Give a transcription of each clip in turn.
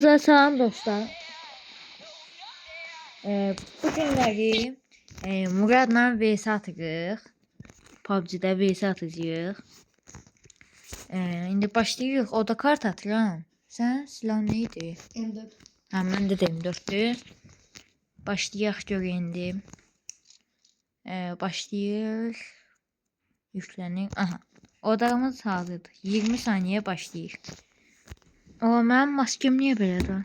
Salam dostlar. Bu günləri Muradla VS atırıq. PUBG-də VS atacağıq. İndi başlayırıq. O da kart atıram. Sən silah nə idi? M4. Hə, məndə də M4-dür. Başlayaq görək indi. Başlayır. Yüklənir. Aha. Odağımız hazırdır. 20 saniyə başlayır. O, mənim maskem niyə belədir?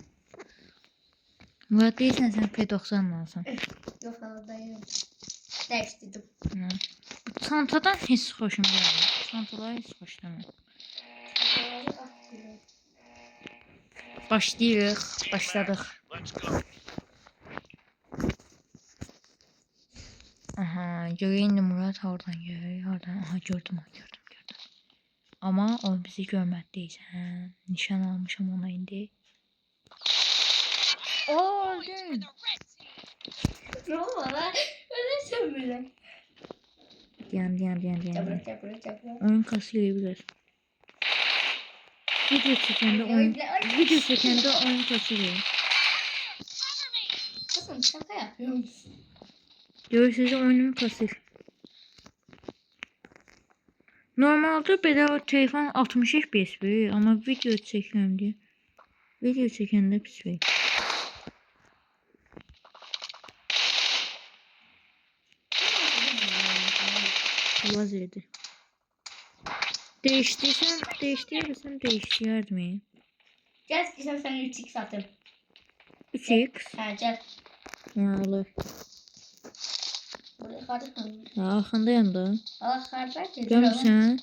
Murad deyirsən sən P90 olsun. Yok aladayım. Değiştirdim. Bu çantadan heç xoşum gəlmir. Çantalar heç xoşlamır. Başlayırıq. Başladıq. Aha, görək indi Murad oradan görək. Oradan. Aha, gördüm. Ama o bizi görmədi deyəsən. Nişan almışam ona indi. Öldüm. Ne oldu lan? Öyle böyle. Diyan. Çabuk. Oyun kasılabilir. Video çekende oyun kasılıyor. Kızım şaka yapıyor musun? Görürsünüz oyunum kasır. Normalde belə o telefon 60 FPS verir ama video çekiyorum diye. Video çəkəndə pis verir. Lazerdi. Değiştirirsen değiştirdim. Gel ki sen 3x atayım. 3x. Ha gel. Ha, olur. Buraya kardeşim. Ha, arxandayım da. Allah kardeş. Görmüsən?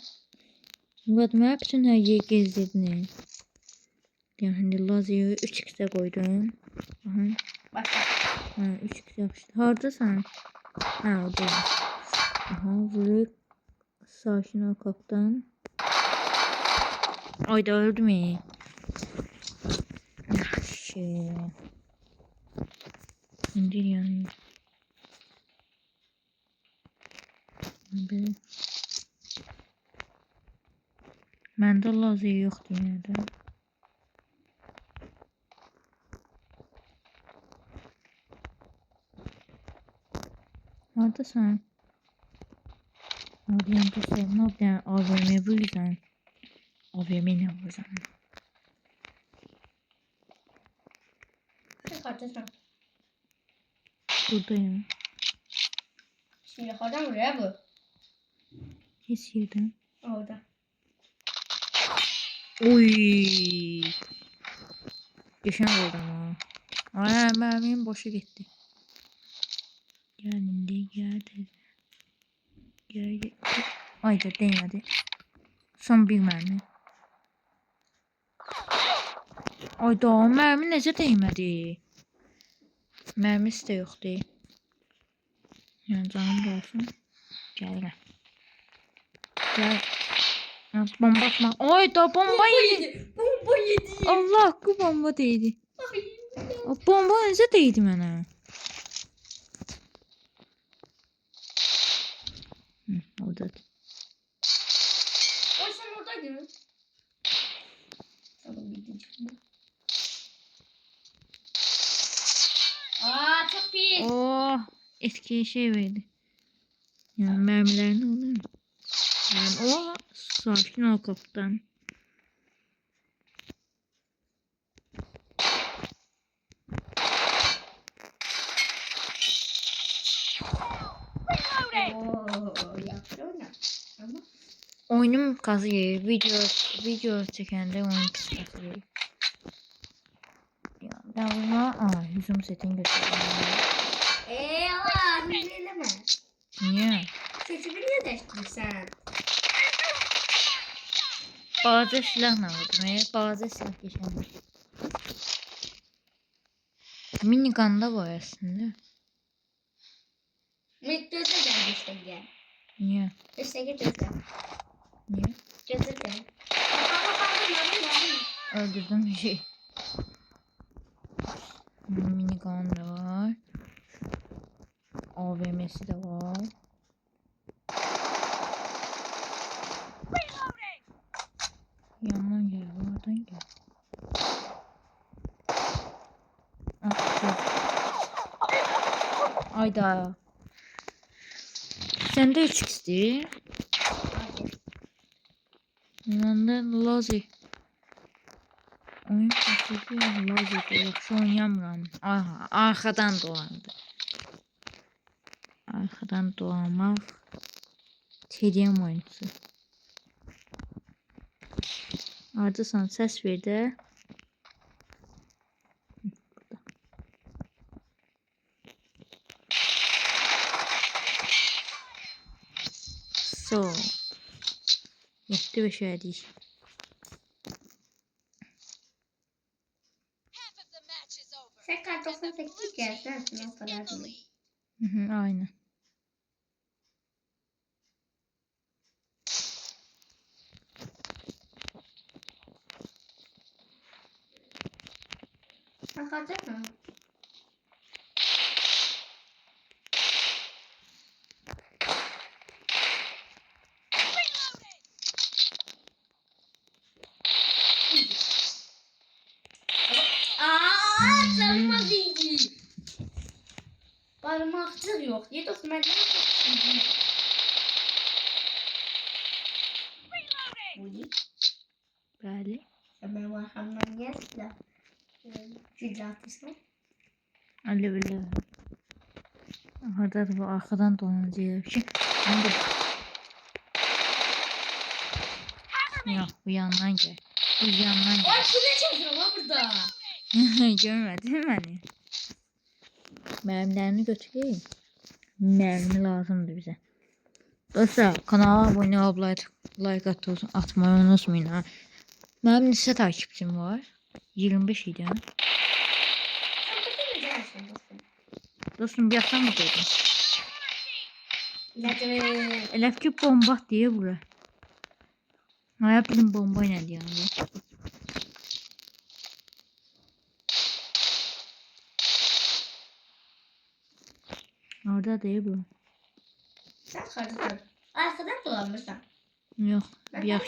Murad, mənə bütün hər yeri gezdirdin. Yəni lazeri 3x-də qoydum. Aha. Başla. Ha, 3x yapışdı. Hardasan? Ha, oradayım. Aha, vurup sakin ol kaptan. Ayda öldüm iyi. Şey. İndir yani. Məndə lazer yoxdur yenə də. Hardasan? Oradayım dostlar. Ne yapayım? AVM vurursan. AVM ne vurursan? Kardeşim. Buradayım. Şimdi hocam buraya bu. Hiç yerden. Orada. Oy. Geçen vurdum ha. Ay, mermim boşa gitti. Gel indi gel teyze. Gel. Ay da değmedi. Son bir mermi. Ay da mermi necə değmedi? Mermisi de yoktu. Yani canım da olsun. Gel. Ha, bomba atma. Ay da bomba yedi. Bomba yedi. Allah, bu bomba değdi. Ay. O bomba necə değdi mənə? Oradadır. Oy sen oradaydın. Tamam gittin çıkma. Aa çok pis. Oh, eski şey verdi. Yani mermiler ne oluyor? Yani o sakin ol kaptan. Oo yapıyor ne? Ama Oyunum kazıyor. Video çekende oyun pis kazıyor. Ya ben buna yüzüm setini göstereyim. Allah hileleme. Niye? Sesimi niye değiştirirsen? Bazı silahla vurdum. Bazı silah geçemem. Miniganda var aslında. Göze gel işte gel. Niye? İşte gel göze. Niye? Göze gel. Öldürdüm bir şey. Minigun da var. AVM'si de var. Yandan gel, oradan gel. Ayda. Sende 3x'dir. Hayır. Məndə Lozi. Oyun kaseti Lozi'dir. Yaxşı oynayamıram. Aha, arxadan dolandı. Arxadan dolanmaq. TDM oyuncusu. Ardısan səs ver də. So. 7-5 elədik. Sen kar 98 gelsen o kadar mı? Aynen. Sen kalacak mı? Aaa canıma değdi. Parmakçı yok. Niye dostum ben ne yapayım? Bu ne? Bəli. Sen benim arkamdan gel de. Gülle atırsan. Öyle böyle. Arada da bu arkadan dolanacak bir şey. Yok bu yandan gel. Bu yandan Ay gel. kule çekiyor lan burada. Görmedin beni. Mermilerini götüreyim. Mermi lazımdı bize. Dostlar kanala abone olup like atmayı unutmayın ha. Benim neçə takipçim var? 25 idi ha. Sen burada ne gelsin dostum? Dostum bir yaxdan mı dedim? İlaçımı. Elə ki bomba diye bura. Naya bilim bomba ilə deyəndə. Orada değil bu. Sen kardeşim. Arkadan dolanmışsın. Yok. Ben Bir de yax.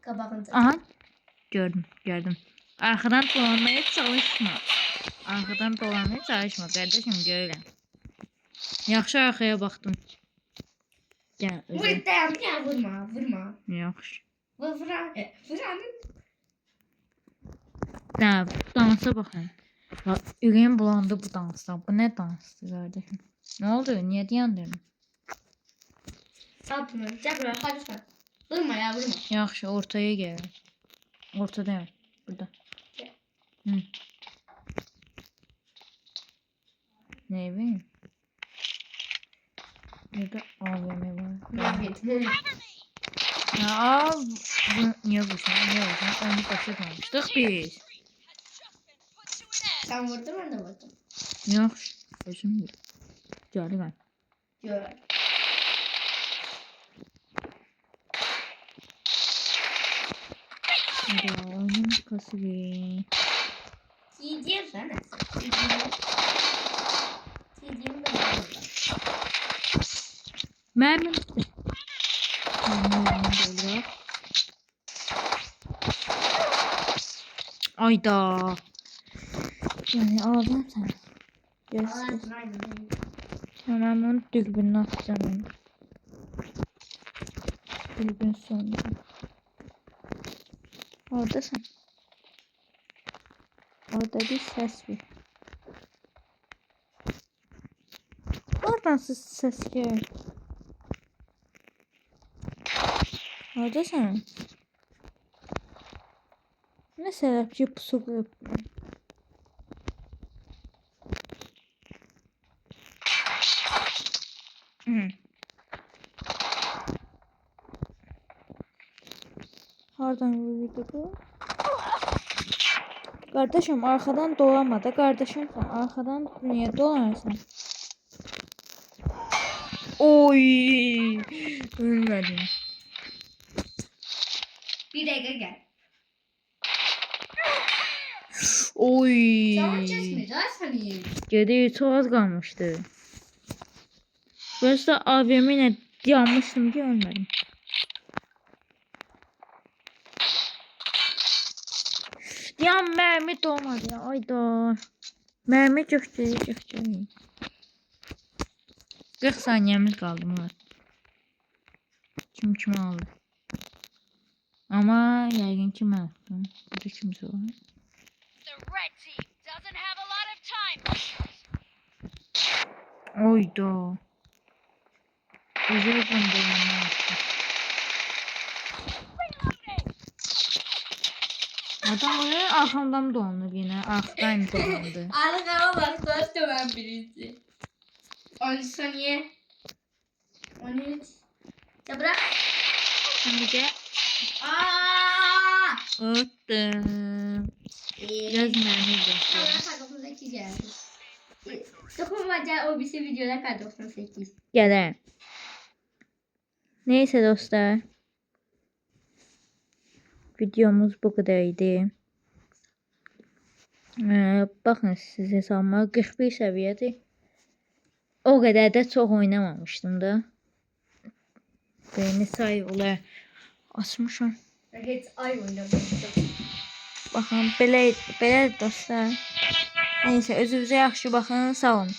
kabağında. Aha. Gördüm. Arkadan dolanmaya çalışma. Arkadan dolanmaya çalışma. Kardeşim görürəm. Yaxşı arxaya baxdım. Gel. Vurdum ya vurma. Yaxşı. Vuranın. Da dansa baxın. Ürəyim bulandı bu dansdan. Bu nə dansdır kardeşim? Ne oldu? Niyə dayandırdın? Yapma. Gel buraya kardeşim. Vurma. Yaxşı, ortaya gəl. Ortadayım. Burada. Gel. Hı. Ne bileyim. Burada AVM var. Mahvettim. Ya niye vursun? Onu kaçırmamıştık biz. Sen vurdun ben de vurdum. Yaxşı. Özüm bil. Gəlirəm. Gör. Hadi oyunun kasığı. TDM sen nasıl? TDM ben burada. Mermim. Mermim dolduraq. Ayda. Yani ağzım sen. Görürsün. Ağzın aynen. Hemen bunu dürbününü atacağım. Dürbün sonunda. Oradasın. Orada bir ses var. Oradan ses geliyor. Oradasın. Ne sebepçi pusu koyup. Hardan vurdu bu? Kardeşim arkadan dolanma da kardeşim sen arkadan niye dolanırsan? Oy! Ölmedim. Bir dakika gel. Oy! Tamam kesme daha saniye. Geriye çok az kalmıştı. Burası AVM ile yanmıştım ki ölmedim. Ya mermi dolmadı ya. Ayda. Mermi gökçeyi. 40 saniyemiz kaldı Murat. Kim aldı? Ama yəqin ki mən atdım. Burada kimsə var. The red team doesn't have a lot of time. Oyda. Özür dilerim. Adam oraya arkamdan dolandı yine. Arkadan dolandı. Arkama bak dostum ben birisi. 10 saniye. 13. Ya bırak. Şimdi Aaa. attım. Biraz mermi Sonra bıraktım. K98 geldi. Dokunmaca o birisi videoda K98. Gələrəm. Neyse dostlar. Videomuz bu kadar idi. Bakın siz hesabıma 41 səviyyədir. O qədər də çox oynamamışdım da. Beni say olar açmışam. Hiç ay oynamamışım. Baxın belə dostlar. Neyse özünüzə yaxşı baxın. Sağ olun.